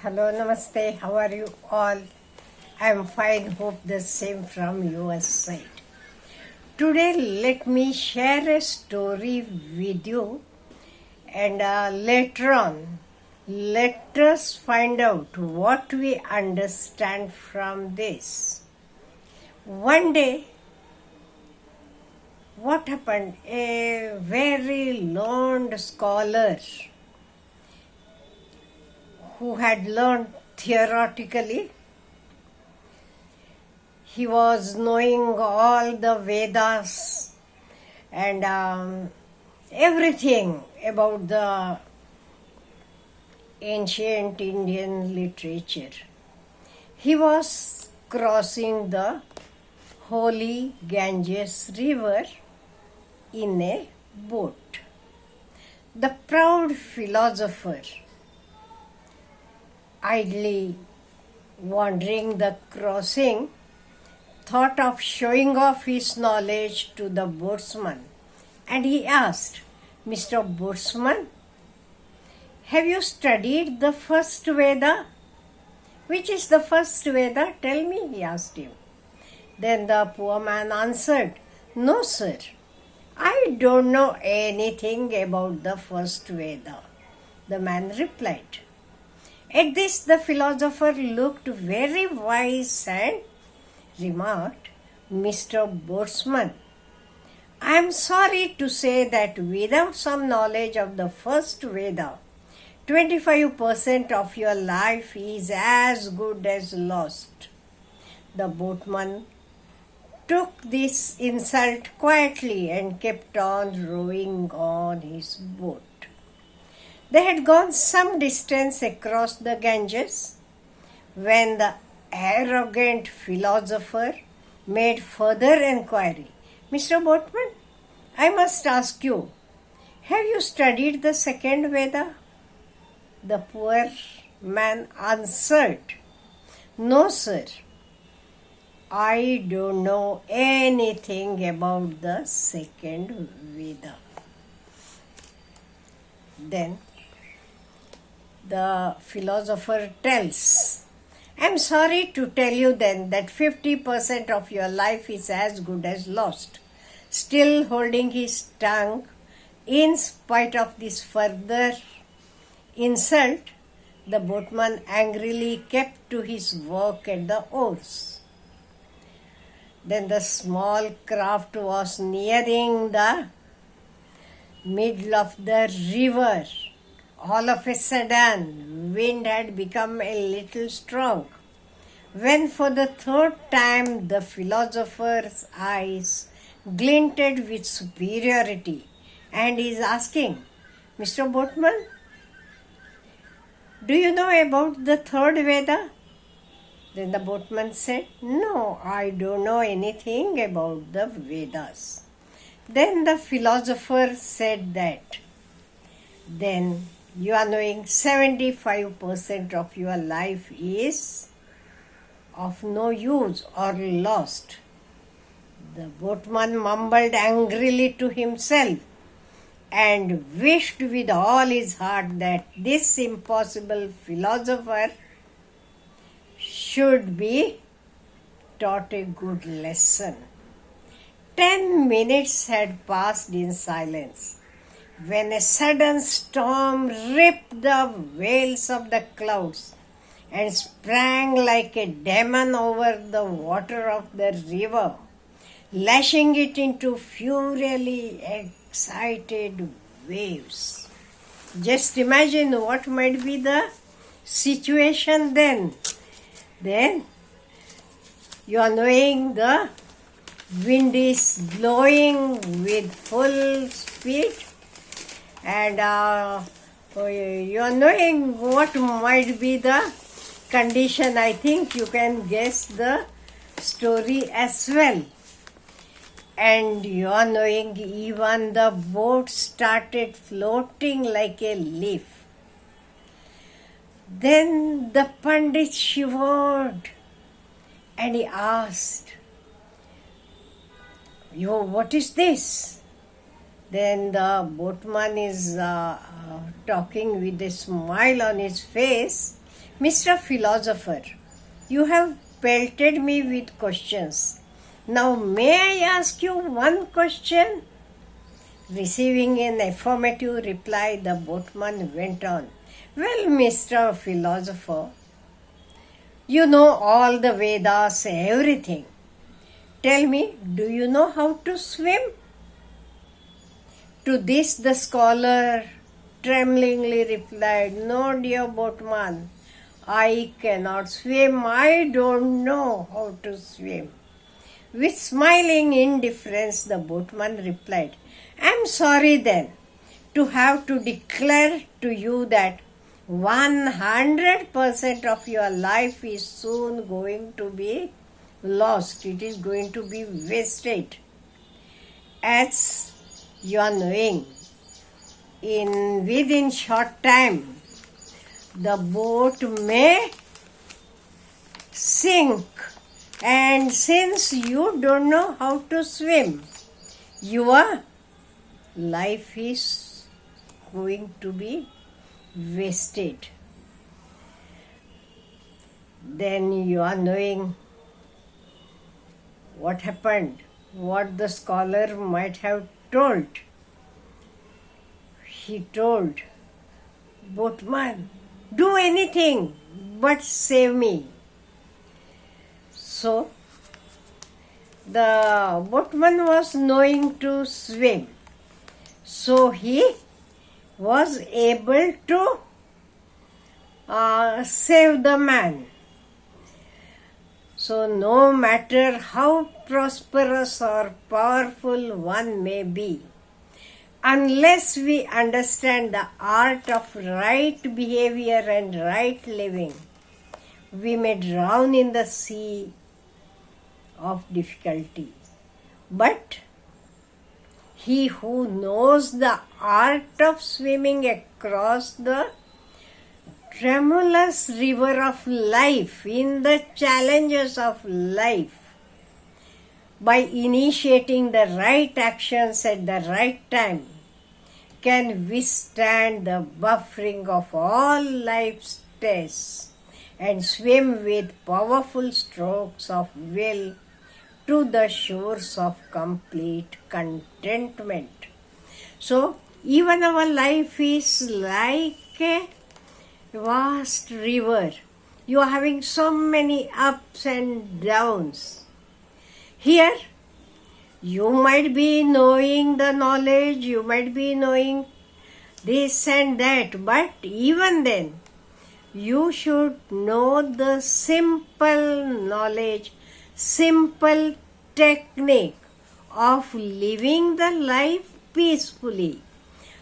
Hello, namaste. How are you all? I am fine. Hope the same from your side. Today, let me share a story with you, and later on, let us find out what we understand from this. One day, what happened? A very learned scholar who had learned theoretically. He was knowing all the Vedas and everything about the ancient Indian literature. He was crossing the holy Ganges river in a boat. The proud philosopher, idly wandering the crossing, thought of showing off his knowledge to the boatsman, and he asked, "Mr. Boatsman, have you studied the first Veda?" "Which is the first Veda? Tell me," he asked him. Then the poor man answered, "No, sir, I don't know anything about the first Veda." The man replied. At this, the philosopher looked very wise and remarked, "Mr. Boatsman, I am sorry to say that without some knowledge of the first Veda, 25% of your life is as good as lost." The boatman took this insult quietly and kept on rowing on his boat. They had gone some distance across the Ganges when the arrogant philosopher made further inquiry. "Mr. Boatman, I must ask you, have you studied the second Veda?" The poor man answered, "No, sir, I don't know anything about the second Veda." Then the philosopher tells, "I'm sorry to tell you then that 50% of your life is as good as lost." Still holding his tongue, in spite of this further insult, the boatman angrily kept to his work at the oars. Then the small craft was nearing the middle of the river. All of a sudden, wind had become a little strong. When for the third time the philosopher's eyes glinted with superiority, and he is asking, "Mr. Boatman, do you know about the third Veda?" Then the boatman said, "No, I don't know anything about the Vedas." Then the philosopher said that, "Then you are knowing 75% of your life is of no use or lost." The boatman mumbled angrily to himself and wished with all his heart that this impossible philosopher should be taught a good lesson. 10 minutes had passed in silence when a sudden storm ripped the veils of the clouds and sprang like a demon over the water of the river, lashing it into furiously excited waves. Just imagine what might be the situation then. Then you are knowing the wind is blowing with full speed, and you are knowing what might be the condition. I think you can guess the story as well. And you are knowing even the boat started floating like a leaf. Then the Pandit shivered and he asked, "What is this?" Then the boatman is talking with a smile on his face, Mr. Philosopher, you have pelted me with questions. Now may I ask you one question? Receiving an affirmative reply, the boatman went on. Well, Mr. Philosopher, you know all the Vedas, everything. Tell me, do you know how to swim? To this the scholar tremblingly replied, No, dear boatman, I cannot swim. I don't know how to swim. With smiling indifference, the boatman replied, I am sorry then to have to declare to you that 100% of your life is soon going to be lost. It is going to be wasted. As you are knowing, within short time, the boat may sink. And since you don't know how to swim, your life is going to be wasted. Then you are knowing what happened, what the scholar might have told. He told, Boatman, do anything but save me. So, the boatman was knowing to swim. So, he was able to save the man. So, no matter how prosperous or powerful one may be, unless we understand the art of right behavior and right living, we may drown in the sea of difficulty. But he who knows the art of swimming across the tremulous river of life, in the challenges of life, by initiating the right actions at the right time, can withstand the buffering of all life's tests and swim with powerful strokes of will to the shores of complete contentment. So, even our life is like a vast river. You are having so many ups and downs. Here, you might be knowing the knowledge, you might be knowing this and that, but even then, you should know the simple knowledge, simple technique of living the life peacefully.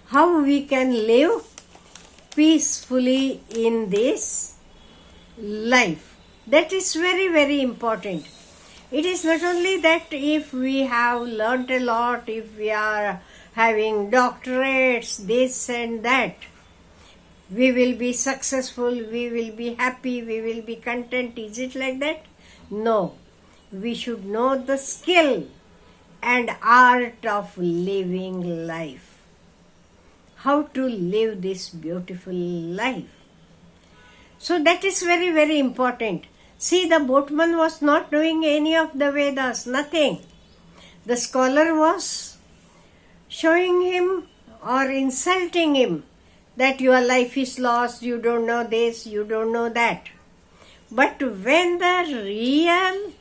How we can live peacefully in this life. That is very, very important. It is not only that if we have learnt a lot, if we are having doctorates, this and that, we will be successful, we will be happy, we will be content. Is it like that? No. We should know the skill and art of living life. How to live this beautiful life. So that is very, very important. See, the boatman was not knowing any of the Vedas, nothing. The scholar was showing him or insulting him that your life is lost, you don't know this, you don't know that. But when the real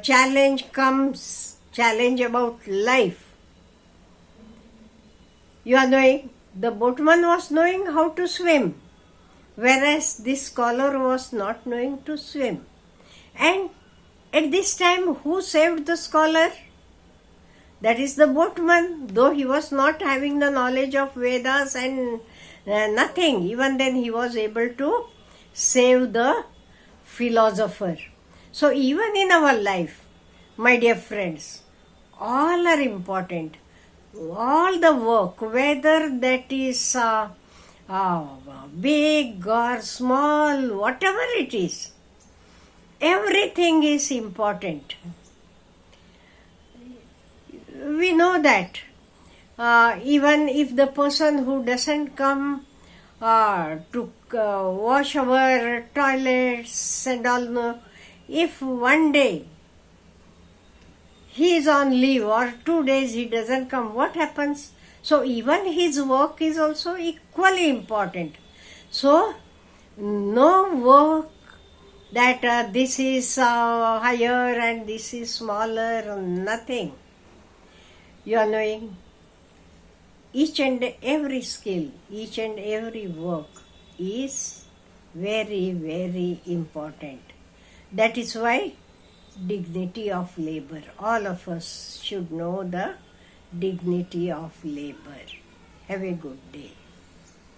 challenge comes, challenge about life, you are knowing, the boatman was knowing how to swim, whereas this scholar was not knowing to swim. And at this time, who saved the scholar? That is the boatman, though he was not having the knowledge of Vedas and nothing. Even then he was able to save the philosopher. So even in our life, my dear friends, all are important. All the work, whether that is big or small, whatever it is, everything is important. We know that even if the person who doesn't come to wash our toilets and all. No. If one day he is on leave or 2 days he doesn't come, what happens? So even his work is also equally important. So no work that this is higher and this is smaller, nothing. You are knowing each and every skill, each and every work is very, very important. That is why dignity of labor. All of us should know the dignity of labor. Have a good day.